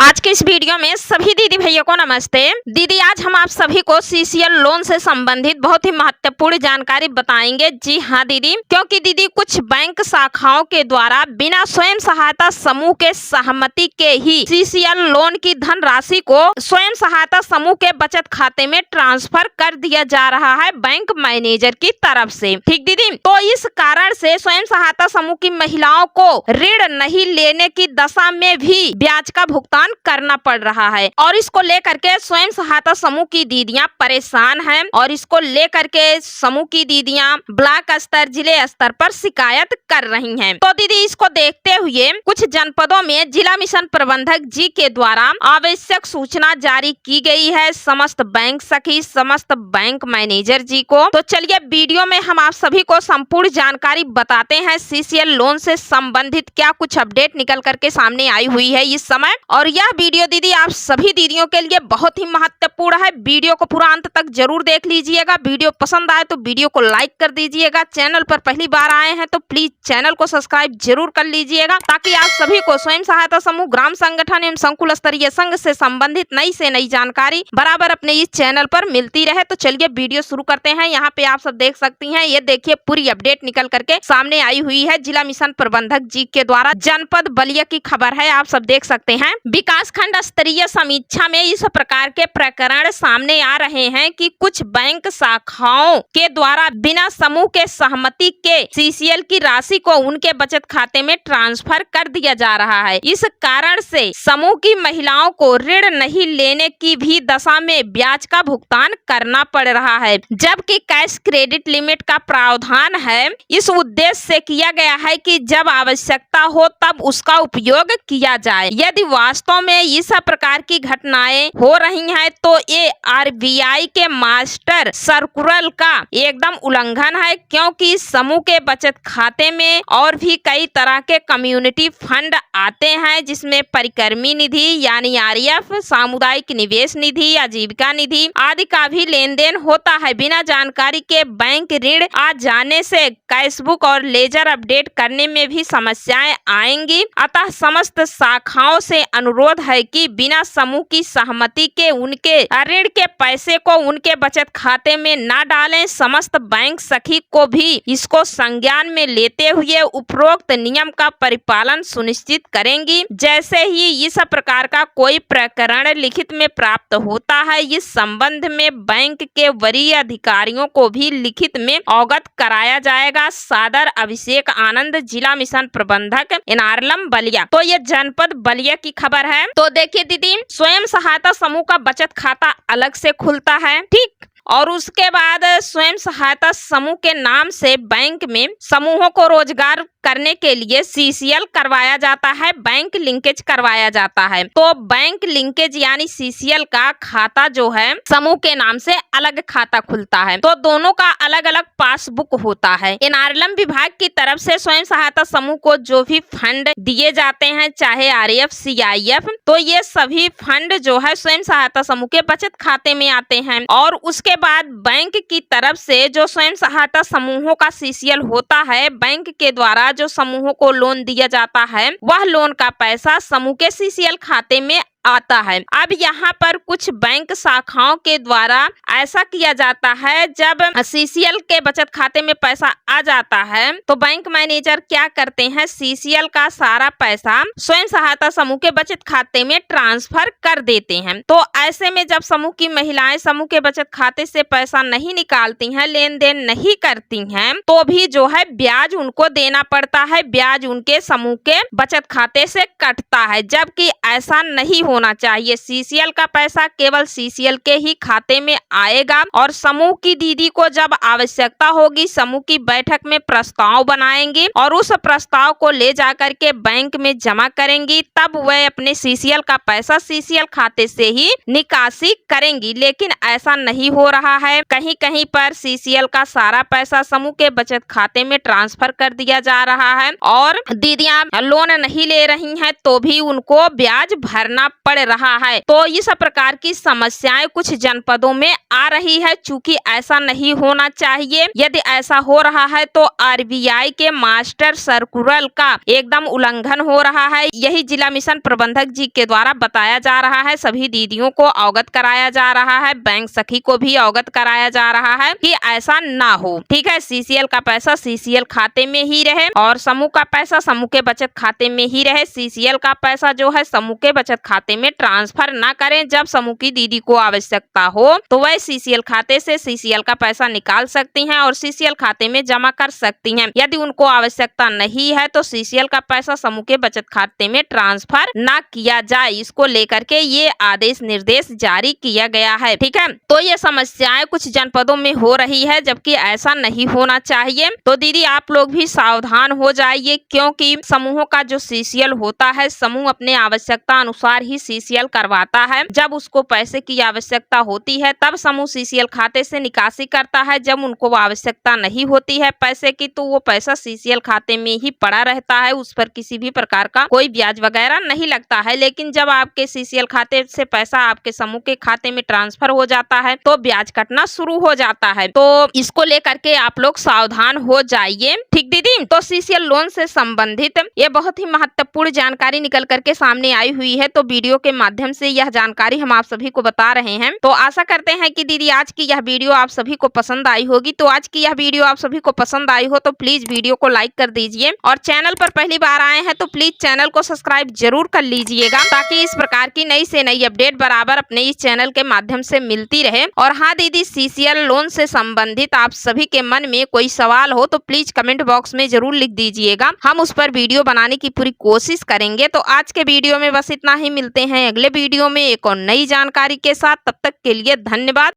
आज के इस वीडियो में सभी दीदी भैया को नमस्ते। दीदी आज हम आप सभी को सीसीएल लोन से संबंधित बहुत ही महत्वपूर्ण जानकारी बताएंगे। जी हाँ दीदी, क्योंकि दीदी कुछ बैंक शाखाओं के द्वारा बिना स्वयं सहायता समूह के सहमति के ही सीसीएल लोन की धनराशि को स्वयं सहायता समूह के बचत खाते में ट्रांसफर कर दिया जा रहा है बैंक मैनेजर की तरफ से। ठीक दीदी, तो इस कारण से स्वयं सहायता समूह की महिलाओं को ऋण नहीं लेने की दशा में भी ब्याज का भुगतान करना पड़ रहा है और इसको लेकर के स्वयं सहायता समूह की दीदियां परेशान हैं और इसको लेकर के समूह की दीदियां ब्लॉक स्तर, जिले स्तर पर शिकायत कर रही हैं। तो दीदी इसको देखते हुए कुछ जनपदों में जिला मिशन प्रबंधक जी के द्वारा आवश्यक सूचना जारी की गई है समस्त बैंक सखी, समस्त बैंक मैनेजर जी को। तो चलिए वीडियो में हम आप सभी को संपूर्ण जानकारी बताते हैं सीसीएल लोन से संबंधित क्या कुछ अपडेट निकल करके सामने आई हुई है इस समय। और यह वीडियो दीदी आप सभी दीदियों के लिए बहुत ही महत्वपूर्ण है। वीडियो को पूरा अंत तक जरूर देख लीजिएगा। वीडियो पसंद आए तो वीडियो को लाइक कर दीजिएगा। चैनल पर पहली बार आए हैं तो प्लीज चैनल को सब्सक्राइब जरूर कर लीजिएगा, ताकि आप सभी को स्वयं सहायता समूह, ग्राम संगठन एवं संकुल स्तरीय संघ से संबंधित नई से नई जानकारी बराबर अपने इस चैनल पर मिलती रहे। तो चलिए वीडियो शुरू करते हैं। यहाँ पे आप सब देख सकती हैं, ये देखिए पूरी अपडेट निकल करके सामने आई हुई है जिला मिशन प्रबंधक जी के द्वारा। जनपद बलिया की खबर है, आप सब देख सकते हैं। विकास खंड स्तरीय समीक्षा में इस प्रकार के प्रकरण सामने आ रहे हैं कि कुछ बैंक शाखाओं के द्वारा बिना समूह के सहमति के सीसीएल की राशि को उनके बचत खाते में ट्रांसफर कर दिया जा रहा है। इस कारण से समूह की महिलाओं को ऋण नहीं लेने की भी दशा में ब्याज का भुगतान करना पड़ रहा है, जबकि कैश क्रेडिट लिमिट का प्रावधान है। इस उद्देश्य से किया गया है कि जब आवश्यकता हो तब उसका उपयोग किया जाए। यदि वास्तव में इस प्रकार की घटनाएं हो रही हैं तो ये आरबीआई के मास्टर सर्कुलर का एकदम उल्लंघन है, क्योंकि समूह के बचत खाते में और भी कई तरह के कम्युनिटी फंड आते हैं, जिसमें परिक्रमी निधि यानी आरएफ, सामुदायिक निवेश निधि, आजीविका निधि आदि का भी लेन देन होता है। बिना जानकारी के बैंक ऋण आ जाने से कैशबुक और लेजर अपडेट करने में भी समस्याएं आएंगी। अतः समस्त शाखाओं से अनुरोध है कि बिना समूह की सहमति के उनके ऋण के पैसे को उनके बचत खाते में न डालें। समस्त बैंक सखी को भी इसको संज्ञान में लेते हुए उपरोक्त नियम का परिपालन सुनिश्चित करेंगी। जैसे ही इस प्रकार का कोई प्रकरण लिखित में प्राप्त होता है, इस संबंध में बैंक के वरीय अधिकारियों को भी लिखित में अवगत कराया जाएगा। सादर अभिषेक आनंद, जिला मिशन प्रबंधक, एनारलम बलिया। तो ये जनपद बलिया की खबर है। तो देखिए दीदी, स्वयं सहायता समूह का बचत खाता अलग से खुलता है, ठीक, और उसके बाद स्वयं सहायता समूह के नाम से बैंक में समूहों को रोजगार करने के लिए सीसीएल करवाया जाता है, बैंक लिंकेज करवाया जाता है। तो बैंक लिंकेज यानी सीसीएल का खाता जो है समूह के नाम से अलग खाता खुलता है। तो दोनों का अलग अलग पासबुक होता है। एनआरएलएम विभाग की तरफ से स्वयं सहायता समूह को जो भी फंड दिए जाते हैं, चाहे आरएफ, सीआईएफ, तो ये सभी फंड जो है स्वयं सहायता समूह के बचत खाते में आते हैं। और उसके बाद बैंक की तरफ से जो स्वयं सहायता समूहों का सीसीएल होता है, बैंक के द्वारा जो समूहों को लोन दिया जाता है, वह लोन का पैसा समूह के सीसीएल खाते में आता है। अब यहाँ पर कुछ बैंक शाखाओं के द्वारा ऐसा किया जाता है, जब सीसीएल के बचत खाते में पैसा आ जाता है तो बैंक मैनेजर क्या करते हैं, सीसीएल का सारा पैसा स्वयं सहायता समूह के बचत खाते में ट्रांसफर कर देते हैं। तो ऐसे में जब समूह की महिलाएं समूह के बचत खाते से पैसा नहीं निकालती हैं, लेन देन नहीं करती हैं, तो भी जो है ब्याज उनको देना पड़ता है। ब्याज उनके समूह के बचत खाते से कटता है, जबकि ऐसा नहीं होना चाहिए। सीसीएल का पैसा केवल सीसीएल के ही खाते में आएगा और समूह की दीदी को जब आवश्यकता होगी समूह की बैठक में प्रस्ताव बनाएंगी और उस प्रस्ताव को ले जाकर के बैंक में जमा करेंगी, तब वह अपने सीसीएल का पैसा सीसीएल खाते से ही निकासी करेंगी। लेकिन ऐसा नहीं हो रहा है। कहीं कहीं पर सीसीएल का सारा पैसा समूह के बचत खाते में ट्रांसफर कर दिया जा रहा है और दीदियां लोन नहीं ले रही हैं तो भी उनको ब्याज भरना पड़ रहा है। तो इस प्रकार की समस्याएं कुछ जनपदों में आ रही है, चूंकि ऐसा नहीं होना चाहिए। यदि ऐसा हो रहा है तो आरबीआई के मास्टर सर्कुलर का एकदम उल्लंघन हो रहा है। यही जिला मिशन प्रबंधक जी के द्वारा बताया जा रहा है। सभी दीदियों को अवगत कराया जा रहा है, बैंक सखी को भी अवगत कराया जा रहा है कि ऐसा ना हो। ठीक है, सीसीएल का पैसा सीसीएल खाते में ही रहे और समूह का पैसा समूह के बचत खाते में ही रहे। सीसीएल का पैसा जो है समूह के बचत खाते में ट्रांसफर ना करें। जब समूह की दीदी को आवश्यकता हो तो वह सीसीएल खाते से सीसीएल का पैसा निकाल सकती हैं और सीसीएल खाते में जमा कर सकती हैं। यदि उनको आवश्यकता नहीं है तो सीसीएल का पैसा समूह के बचत खाते में ट्रांसफर ना किया जाए। इसको लेकर के ये आदेश निर्देश जारी किया गया है। ठीक है, तो ये समस्याएं कुछ जनपदों में हो रही है, जबकि ऐसा नहीं होना चाहिए। तो दीदी आप लोग भी सावधान हो जाइए, क्योंकि समूहों का जो सीसीएल होता है, समूह अपने आवश्यकता अनुसार ही सीसीएल करवाता है। जब उसको पैसे की आवश्यकता होती है तब समूह सीसीएल खाते से निकासी करता है। जब उनको आवश्यकता नहीं होती है पैसे की तो वो पैसा सीसीएल खाते में ही पड़ा रहता है, उस पर किसी भी प्रकार का कोई ब्याज वगैरह नहीं लगता है। लेकिन जब आपके सीसीएल खाते से पैसा आपके समूह के खाते में ट्रांसफर हो जाता है तो ब्याज कटना शुरू हो जाता है। तो इसको लेकर के आप लोग सावधान हो जाइए। ठीक दीदी, तो सीसीएल लोन से संबंधित ये बहुत ही महत्वपूर्ण जानकारी निकल करके सामने आई हुई है। तो वीडियो के माध्यम से यह जानकारी हम आप सभी को बता रहे हैं। तो आशा करते हैं कि दीदी आज की यह वीडियो आप सभी को पसंद आई होगी। तो आज की यह वीडियो आप सभी को पसंद आई हो तो प्लीज वीडियो को लाइक कर दीजिए और चैनल पर पहली बार आए हैं तो प्लीज चैनल को सब्सक्राइब जरूर कर लीजिएगा, ताकि इस प्रकार की नई से नई अपडेट बराबर अपने इस चैनल के माध्यम से मिलती रहे। और हाँ दीदी, सीसीएल लोन से संबंधित आप सभी के मन में कोई सवाल हो तो प्लीज कमेंट बॉक्स में जरूर लिख दीजिएगा, हम उस पर वीडियो बनाने की पूरी कोशिश करेंगे। तो आज के वीडियो में बस इतना ही, मिलते हैं अगले वीडियो में एक और नई जानकारी के साथ। तब तक के लिए धन्यवाद।